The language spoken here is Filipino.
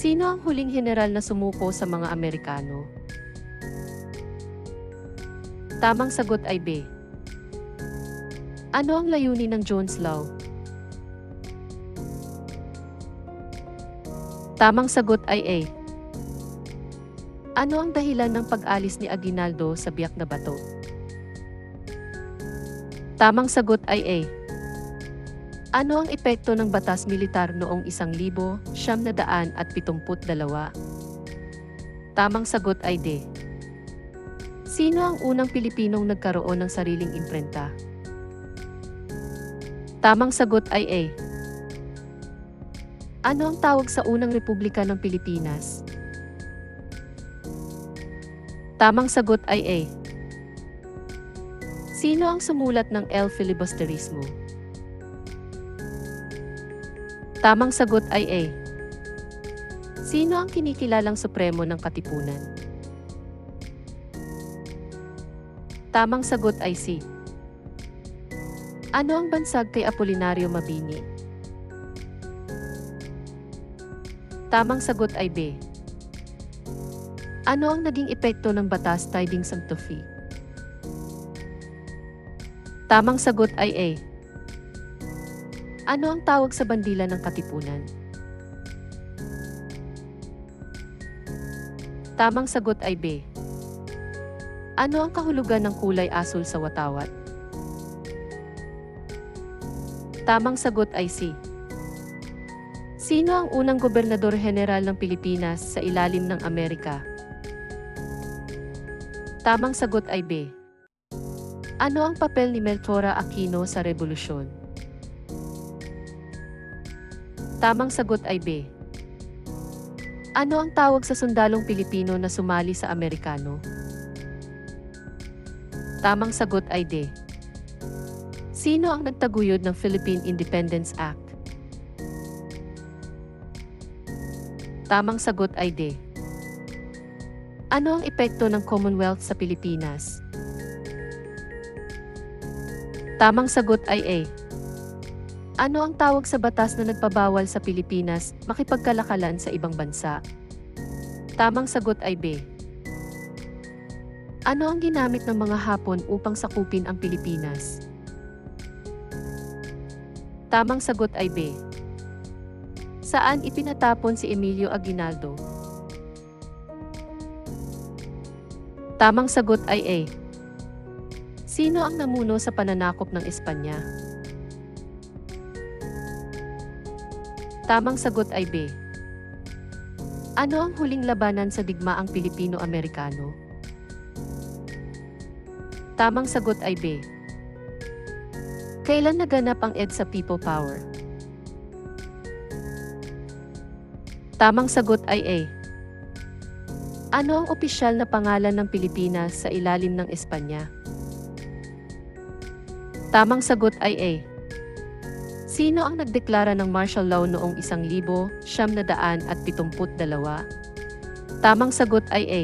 Sino ang huling heneral na sumuko sa mga Amerikano? Tamang sagot ay B. Ano ang layunin ng Jones Law? Tamang sagot ay A. Ano ang dahilan ng pag-alis ni Aguinaldo sa Biak na Bato? Tamang sagot ay A. Ano ang epekto ng batas militar noong 1972? Tamang sagot ay D. Sino ang unang Pilipinong nagkaroon ng sariling imprenta? Tamang sagot ay A. Ano ang tawag sa unang Republika ng Pilipinas? Tamang sagot ay A. Sino ang sumulat ng El Filibusterismo? Tamang sagot ay A. Sino ang kinikilalang supremo ng Katipunan? Tamang sagot ay C. Ano ang bansag kay Apolinario Mabini? Tamang sagot ay B. Ano ang naging epekto ng batas Tidings Sancto Fide? Tamang sagot ay A. Ano ang tawag sa bandila ng Katipunan? Tamang sagot ay B. Ano ang kahulugan ng kulay asul sa watawat? Tamang sagot ay C. Sino ang unang gobernador general ng Pilipinas sa ilalim ng Amerika? Tamang sagot ay B. Ano ang papel ni Melchora Aquino sa rebolusyon? Tamang sagot ay B. Ano ang tawag sa sundalong Pilipino na sumali sa Amerikano? Tamang sagot ay D. Sino ang nagtaguyod ng Philippine Independence Act? Tamang sagot ay D. Ano ang epekto ng Commonwealth sa Pilipinas? Tamang sagot ay A. Ano ang tawag sa batas na nagpabawal sa Pilipinas makipagkalakalan sa ibang bansa? Tamang sagot ay B. Ano ang ginamit ng mga Hapon upang sakupin ang Pilipinas? Tamang sagot ay B. Saan ipinatapon si Emilio Aguinaldo? Tamang sagot ay A. Sino ang namuno sa pananakop ng Espanya? Tamang sagot ay B. Ano ang huling labanan sa digmaang Pilipino-Amerikano? Tamang sagot ay B. Kailan naganap ang EDSA People Power? Tamang sagot ay A. Ano ang opisyal na pangalan ng Pilipinas sa ilalim ng Espanya? Tamang sagot ay A. Sino ang nagdeklara ng martial law noong 1972? Tamang sagot ay A.